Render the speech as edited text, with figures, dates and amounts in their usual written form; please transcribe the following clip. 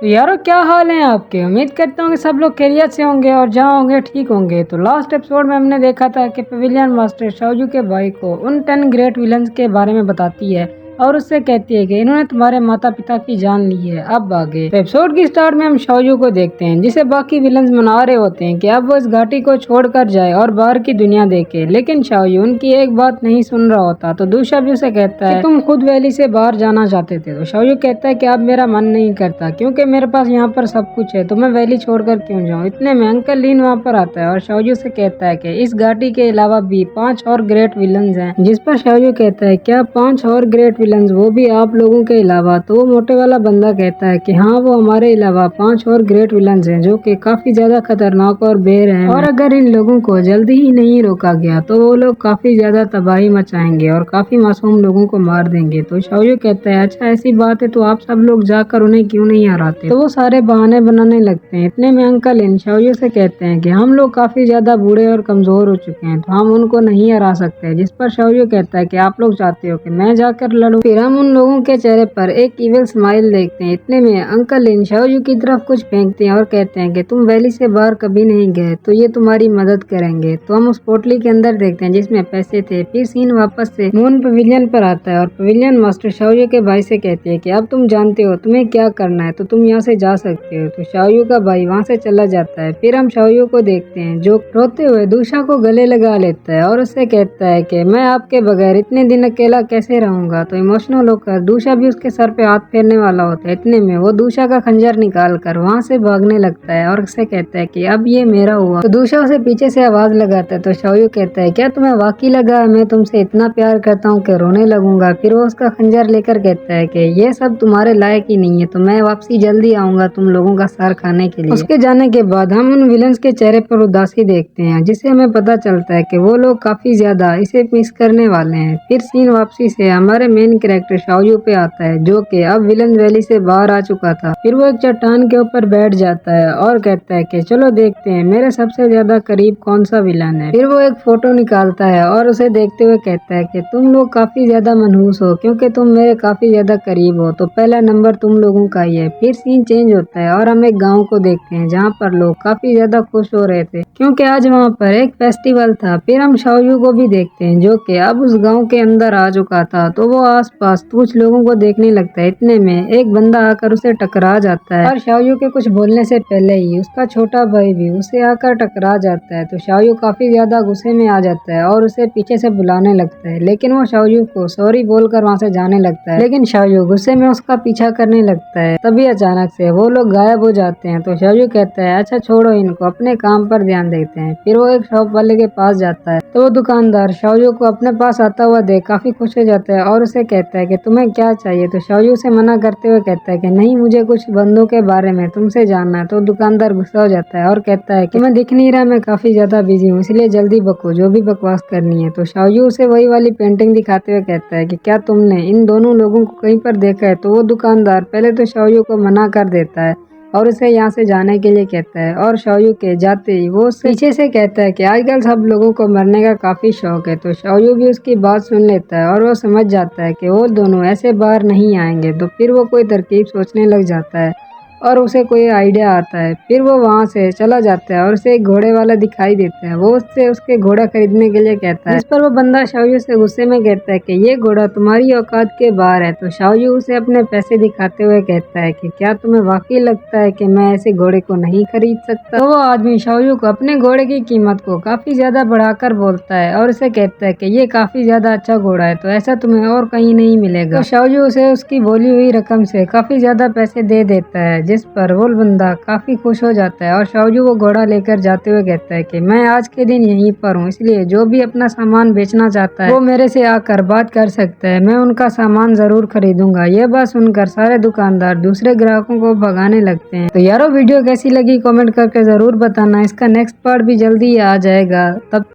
तो यारो क्या हाल है आपके। उम्मीद करता हूँ कि सब लोग खैरियत से होंगे और जहाँ होंगे ठीक होंगे। तो लास्ट एपिसोड में हमने देखा था कि पवेलियन मास्टर शाओजू के भाई को उन 10 ग्रेट विलन्स के बारे में बताती है और उससे कहती है कि इन्होंने तुम्हारे माता पिता की जान ली है, अब आगे। तो एपिसोड की स्टार्ट में हम शाओजू को देखते हैं जिसे बाकी विलन्स मना रहे होते हैं कि अब वो इस घाटी को छोड़कर जाए और बाहर की दुनिया देखे, लेकिन शाओजू उनकी एक बात नहीं सुन रहा होता। तो दूसरा भी उसे कहता है कि तुम खुद वैली से बाहर जाना चाहते थे। तो शाओजू कहता है कि अब मेरा मन नहीं करता क्योंकि मेरे पास यहाँ पर सब कुछ है, तो मैं वैली छोड़कर क्यों जाऊँ। इतने में अंकल लीन वहाँ पर आता है और शाओजू से कहता है कि इस घाटी के अलावा भी 5 और ग्रेट विलन्स हैं। जिस पर शाओजू कहता है क्या 5 और ग्रेट विलन्स, वो भी आप लोगों के अलावा। तो वो मोटे वाला बंदा कहता है कि हाँ, वो हमारे अलावा 5 और ग्रेट विलन्स हैं जो कि काफी ज्यादा खतरनाक और बेरहम हैं, और अगर इन लोगों को जल्दी ही नहीं रोका गया तो वो लोग काफी ज्यादा तबाही मचाएंगे और काफी मासूम लोगों को मार देंगे। तो शाओजू कहता है अच्छा ऐसी बात है तो आप सब लोग जाकर उन्हें क्यों नहीं हराते। तो वो सारे बहाने बनाने लगते हैं। इतने में अंकल इन शाओजू से कहते हैं कि हम लोग काफी ज्यादा बूढ़े और कमजोर हो चुके हैं तो हम उनको नहीं हरा सकते। जिस पर शाओजू कहता है कि आप लोग चाहते हो कि मैं जाकर लड़ूं। फिर हम उन लोगों के चेहरे पर एक इविल स्माइल देखते हैं। इतने में अंकल इन शाओजू की तरफ कुछ फेंकते हैं और कहते हैं कि तुम वैली से बाहर कभी नहीं गए तो ये तुम्हारी मदद करेंगे। तो हम उस पोटली के अंदर देखते हैं जिसमें पैसे थे। फिर सीन वापस से मून पवेलियन पर आता है और पवेलियन मास्टर शाओजू के भाई से कहती है कि अब तुम जानते हो तुम्हें क्या करना है, तो तुम यहाँ से जा सकते हो। तो शाओजू का भाई वहाँ से चला जाता है। फिर हम शाओजू को देखते हैं जो रोते हुए दूशा को गले लगा लेता है और उससे कहता है कि मैं आपके बगैर इतने दिन अकेला कैसे रहूंगा। तो इमोशनल होकर दूशा भी उसके सर पे हाथ फेरने वाला होता है। इतने में वो दूशा का खंजर निकाल कर वहाँ से भागने लगता है और उससे कहता है कि अब ये मेरा हुआ। तो दूशा उसे पीछे से आवाज लगाता है। तो शाओजू कहता है क्या तुम्हें वाकई लगा है मैं तुमसे इतना प्यार करता हूँ कि रोने लगूंगा। फिर वो उसका खंजर लेकर कहता है कि ये सब तुम्हारे लायक ही नहीं है, तो मैं वापसी जल्दी आऊंगा तुम लोगों का सर खाने के लिए। उसके जाने के बाद हम उन विलन्स के चेहरे पर उदासी देखते हैं जिससे हमें पता चलता है कि वो लोग काफी ज्यादा इसे मिस करने वाले हैं। फिर सीन वापसी से हमारे मेन कैरेक्टर शाओजू पे आता है जो कि अब विलन वैली से बाहर आ चुका था। फिर वो एक चट्टान के ऊपर बैठ जाता है और कहता है कि चलो देखते हैं मेरे सबसे ज्यादा करीब कौन सा विलन है। फिर वो एक फोटो निकालता है और उसे देखते हुए कहता है कि तुम लोग काफी ज्यादा मनहूस हो क्योंकि तुम मेरे काफी ज्यादा करीब हो, तो पहला नंबर तुम लोगों का ही है। फिर सीन चेंज होता है और हम एक गाँव को देखते हैं जहाँ पर लोग काफी ज्यादा खुश हो रहे थे क्योंकि आज वहाँ पर एक फेस्टिवल था। फिर हम शाओजू को भी देखते हैं जो कि अब उस गांव के अंदर आ चुका था। तो वो आसपास कुछ लोगों को देखने लगता है। इतने में एक बंदा आकर उसे टकरा जाता है और शाओजू के कुछ बोलने से पहले ही उसका छोटा भाई भी उसे आकर टकरा जाता है। तो शाओजू काफी ज्यादा गुस्से में आ जाता है और उसे पीछे से बुलाने लगता है, लेकिन वो शाओजू को सॉरी बोलकर वहाँ से जाने लगता है। लेकिन शाओजू गुस्से में उसका पीछा करने लगता है। तभी अचानक से वो लोग गायब हो जाते हैं। तो शाओजू कहता है अच्छा छोड़ो इनको, अपने काम पर ध्यान देते हैं। फिर वो एक शॉप वाले के पास जाता है तो वो दुकानदार शाओजू को अपने पास आता हुआ देख काफी खुश हो जाता है और उसे कहता है कि तुम्हें क्या चाहिए। तो शाओजू उसे मना करते हुए कहता है कि नहीं, मुझे कुछ बंदों के बारे में तुमसे जानना है। तो दुकानदार गुस्सा हो जाता है और कहता है कि मैं दिख नहीं रहा, मैं काफी ज्यादा बिजी हूँ, इसलिए जल्दी बको, जो भी बकवास करनी है। तो शाओजू उसे वही वाली पेंटिंग दिखाते हुए कहता है कि क्या तुमने इन दोनों लोगों को कहीं पर देखा है। तो वो दुकानदार पहले तो शाओजू को मना कर देता है और उसे यहाँ से जाने के लिए कहता है और शाओजू के जाते ही वो पीछे से कहता है कि आजकल सब लोगों को मरने का काफी शौक है। तो शाओजू भी उसकी बात सुन लेता है और वो समझ जाता है कि वो दोनों ऐसे बाहर नहीं आएंगे। तो फिर वो कोई तरकीब सोचने लग जाता है और उसे कोई आइडिया आता है। फिर वो वहाँ से चला जाता है और उसे एक घोड़े वाला दिखाई देता है। वो उससे उसके घोड़ा खरीदने के लिए कहता है, जिस पर वो बंदा शाओजू से गुस्से में कहता है कि ये घोड़ा तुम्हारी औकात के बाहर है। तो शाओजू उसे अपने पैसे दिखाते हुए कहता है कि क्या तुम्हें वाकई लगता है कि मैं ऐसे घोड़े को नहीं खरीद सकता। तो वो आदमी शाओजू को अपने घोड़े की कीमत को काफी ज्यादा बढ़ाकर बोलता है और उसे कहता है कि ये काफी ज्यादा अच्छा घोड़ा है, तो ऐसा तुम्हें और कहीं नहीं मिलेगा। तो शाओजू उसे उसकी बोली हुई रकम से काफी ज्यादा पैसे दे देता है, जिस पर वो बंदा काफी खुश हो जाता है और शाओजू वो घोड़ा लेकर जाते हुए कहता है कि मैं आज के दिन यहीं पर हूँ, इसलिए जो भी अपना सामान बेचना चाहता है वो मेरे से आकर बात कर सकता है, मैं उनका सामान जरूर खरीदूंगा। यह बात सुनकर सारे दुकानदार दूसरे ग्राहकों को भगाने लगते हैं। तो यारो वीडियो कैसी लगी कमेंट करके जरूर बताना, इसका नेक्स्ट पार्ट भी जल्दी आ जाएगा। तब